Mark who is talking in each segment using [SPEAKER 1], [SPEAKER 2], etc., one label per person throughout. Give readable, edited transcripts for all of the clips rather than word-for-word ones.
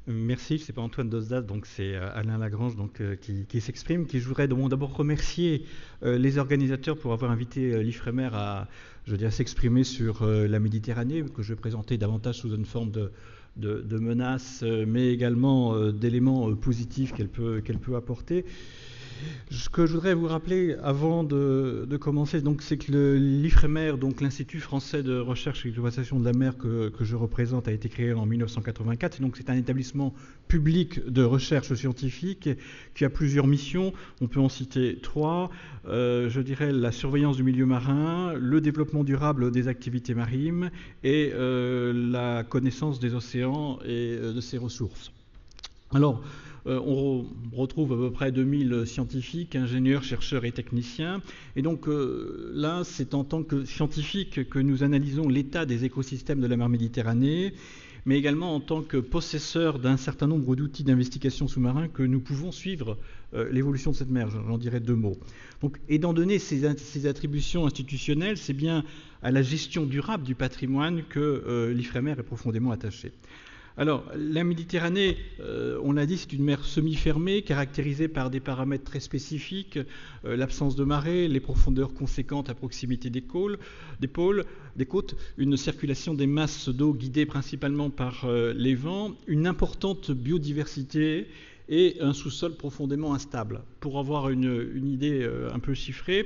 [SPEAKER 1] Merci, c'est pas Antoine Dosdas, donc c'est Alain Lagrange qui s'exprime. Je voudrais d'abord remercier les organisateurs pour avoir invité l'Ifremer à s'exprimer sur la Méditerranée, que je vais présenter davantage sous une forme de menaces, mais également d'éléments positifs qu'elle peut apporter. Ce que je voudrais vous rappeler avant de commencer, c'est que l'Ifremer, donc l'Institut français de recherche et d'exploitation de la mer que je représente, a été créé en 1984. Et donc c'est un établissement public de recherche scientifique qui a plusieurs missions. On peut en citer trois. La surveillance du milieu marin, le développement durable des activités marines et la connaissance des océans et de ses ressources. Alors, on retrouve à peu près 2000 scientifiques, ingénieurs, chercheurs et techniciens. Et donc là, c'est en tant que scientifiques que nous analysons l'état des écosystèmes de la mer Méditerranée, mais également en tant que possesseurs d'un certain nombre d'outils d'investigation sous-marin que nous pouvons suivre l'évolution de cette mer. J'en dirai deux mots. Donc, étant donné ces attributions institutionnelles, c'est bien à la gestion durable du patrimoine que l'Ifremer est profondément attaché. Alors, la Méditerranée, on l'a dit, c'est une mer semi-fermée, caractérisée par des paramètres très spécifiques, l'absence de marée, les profondeurs conséquentes à proximité des côtes, une circulation des masses d'eau guidée principalement par les vents, une importante biodiversité et un sous-sol profondément instable. Pour avoir une idée un peu chiffrée,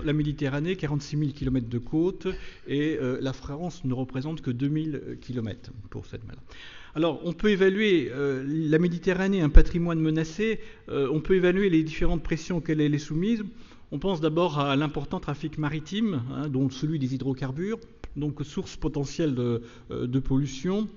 [SPEAKER 1] la Méditerranée, 46 000 km de côte, et la France ne représente que 2000 km pour cette mer. Alors, on peut évaluer la Méditerranée, un patrimoine menacé, on peut évaluer les différentes pressions auxquelles elle est soumise. On pense d'abord à l'important trafic maritime, dont celui des hydrocarbures, donc source potentielle de pollution.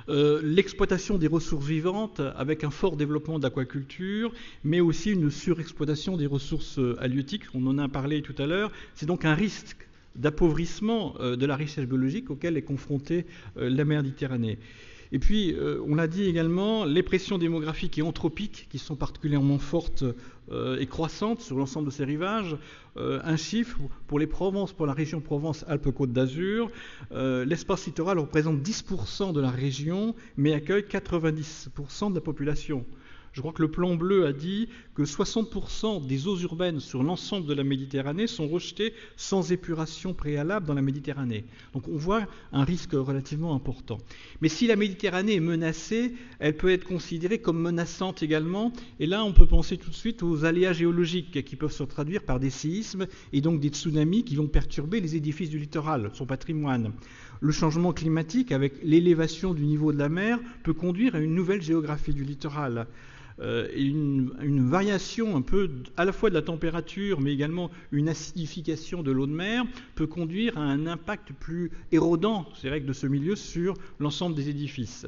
[SPEAKER 1] L'exploitation des ressources vivantes avec un fort développement d'aquaculture, mais aussi une surexploitation des ressources halieutiques, on en a parlé tout à l'heure. C'est donc un risque d'appauvrissement de la richesse biologique auquel est confrontée la Méditerranée. Et puis, on l'a dit également, les pressions démographiques et anthropiques qui sont particulièrement fortes et croissantes sur l'ensemble de ces rivages. Un chiffre, pour la région Provence-Alpes-Côte d'Azur, l'espace littoral représente 10% de la région, mais accueille 90% de la population. Je crois que le plan bleu a dit que 60% des eaux urbaines sur l'ensemble de la Méditerranée sont rejetées sans épuration préalable dans la Méditerranée. Donc on voit un risque relativement important. Mais si la Méditerranée est menacée, elle peut être considérée comme menaçante également. Et là, on peut penser tout de suite aux aléas géologiques qui peuvent se traduire par des séismes et donc des tsunamis qui vont perturber les édifices du littoral, son patrimoine. Le changement climatique, avec l'élévation du niveau de la mer, peut conduire à une nouvelle géographie du littoral. Une variation un peu à la fois de la température, mais également une acidification de l'eau de mer peut conduire à un impact plus érodant, c'est vrai, de ce milieu sur l'ensemble des édifices.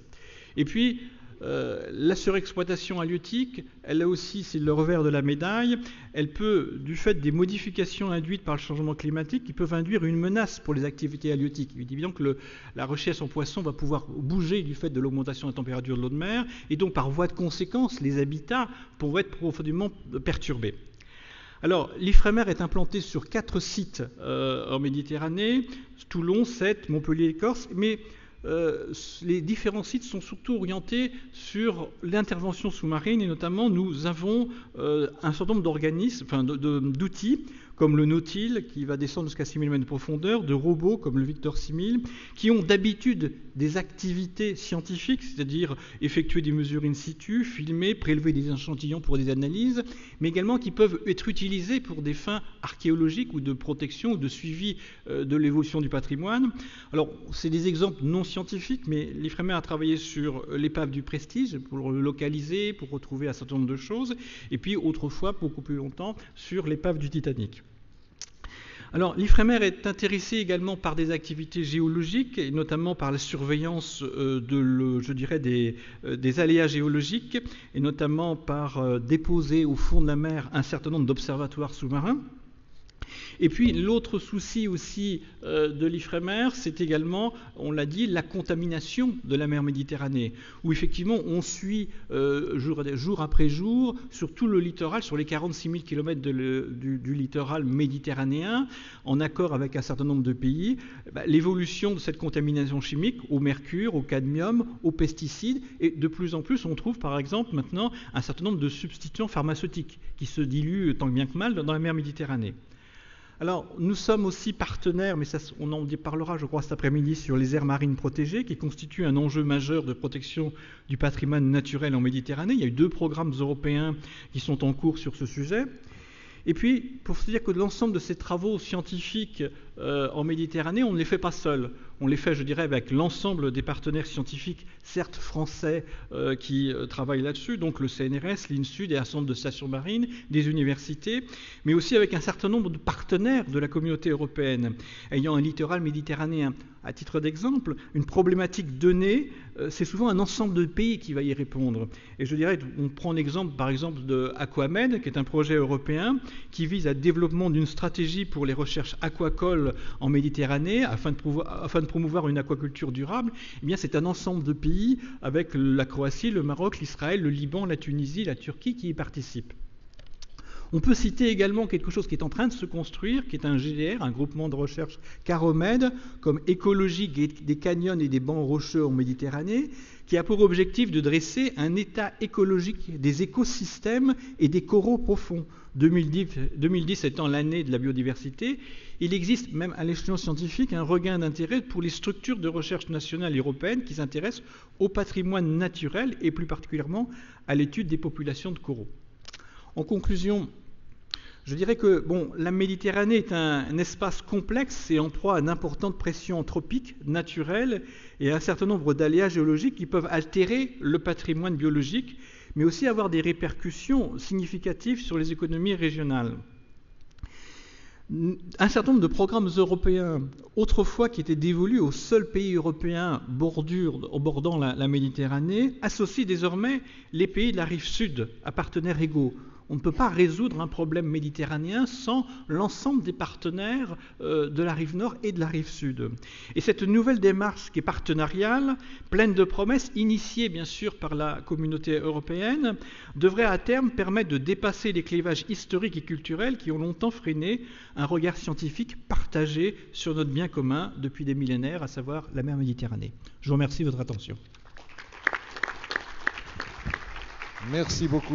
[SPEAKER 1] Et puis, la surexploitation halieutique, elle a aussi, c'est le revers de la médaille, elle peut, du fait des modifications induites par le changement climatique, qui peuvent induire une menace pour les activités halieutiques. Il est évident que la recherche en poisson va pouvoir bouger du fait de l'augmentation de la température de l'eau de mer, et donc par voie de conséquence, les habitats pourront être profondément perturbés. Alors, l'Ifremer est implanté sur 4 sites en Méditerranée, Toulon, Sète, Montpellier et Corse, mais les différents sites sont surtout orientés sur l'intervention sous-marine et notamment nous avons un certain nombre d'outils comme le Nautile qui va descendre jusqu'à 6 000 mètres de profondeur, de robots comme le Victor 6000 qui ont d'habitude des activités scientifiques, c'est-à-dire effectuer des mesures in situ, filmer, prélever des échantillons pour des analyses, mais également qui peuvent être utilisés pour des fins archéologiques ou de protection ou de suivi de l'évolution du patrimoine. Alors, c'est des exemples non scientifiques, mais l'Ifremer a travaillé sur l'épave du Prestige pour le localiser, pour retrouver un certain nombre de choses, et puis autrefois, beaucoup plus longtemps, sur l'épave du Titanic. Alors, l'Ifremer est intéressé également par des activités géologiques, et notamment par la surveillance des aléas géologiques, et notamment par déposer au fond de la mer un certain nombre d'observatoires sous-marins. Et puis l'autre souci aussi de l'IFREMER, c'est également, on l'a dit, la contamination de la mer Méditerranée, où effectivement on suit jour après jour sur tout le littoral, sur les 46 000 km du littoral méditerranéen, en accord avec un certain nombre de pays, l'évolution de cette contamination chimique au mercure, au cadmium, aux pesticides, et de plus en plus on trouve par exemple maintenant un certain nombre de substituants pharmaceutiques qui se diluent tant bien que mal dans la mer Méditerranée. Alors, nous sommes aussi partenaires, mais ça, on en parlera, je crois, cet après-midi, sur les aires marines protégées, qui constituent un enjeu majeur de protection du patrimoine naturel en Méditerranée. Il y a eu 2 programmes européens qui sont en cours sur ce sujet. Et puis, pour se dire que l'ensemble de ces travaux scientifiques en Méditerranée, on ne les fait pas seuls. On les fait, je dirais, avec l'ensemble des partenaires scientifiques, certes français, qui travaillent là-dessus, donc le CNRS, l'INSUD et un centre de stations marines, des universités, mais aussi avec un certain nombre de partenaires de la communauté européenne, ayant un littoral méditerranéen. À titre d'exemple, une problématique donnée, c'est souvent un ensemble de pays qui va y répondre. Et je dirais, on prend l'exemple, par exemple, de Aquamed, qui est un projet européen qui vise à développement d'une stratégie pour les recherches aquacoles en Méditerranée, afin de promouvoir une aquaculture durable. Eh bien, c'est un ensemble de pays avec la Croatie, le Maroc, l'Israël, le Liban, la Tunisie, la Turquie qui y participent. On peut citer également quelque chose qui est en train de se construire, qui est un GDR, un groupement de recherche Caromed, comme écologie des canyons et des bancs rocheux en Méditerranée, qui a pour objectif de dresser un état écologique des écosystèmes et des coraux profonds. 2010 étant l'année de la biodiversité, il existe même à l'échelon scientifique un regain d'intérêt pour les structures de recherche nationales et européennes qui s'intéressent au patrimoine naturel et plus particulièrement à l'étude des populations de coraux. En conclusion, je dirais que la Méditerranée est un espace complexe et en proie à d'importantes pressions anthropiques, naturelles et à un certain nombre d'aléas géologiques qui peuvent altérer le patrimoine biologique, mais aussi avoir des répercussions significatives sur les économies régionales. Un certain nombre de programmes européens, autrefois qui étaient dévolus aux seuls pays européens bordant la Méditerranée, associent désormais les pays de la rive sud à partenaires égaux. On ne peut pas résoudre un problème méditerranéen sans l'ensemble des partenaires de la rive nord et de la rive sud. Et cette nouvelle démarche qui est partenariale, pleine de promesses, initiée bien sûr par la communauté européenne, devrait à terme permettre de dépasser les clivages historiques et culturels qui ont longtemps freiné un regard scientifique partagé sur notre bien commun depuis des millénaires, à savoir la mer Méditerranée. Je vous remercie de votre attention.
[SPEAKER 2] Merci beaucoup.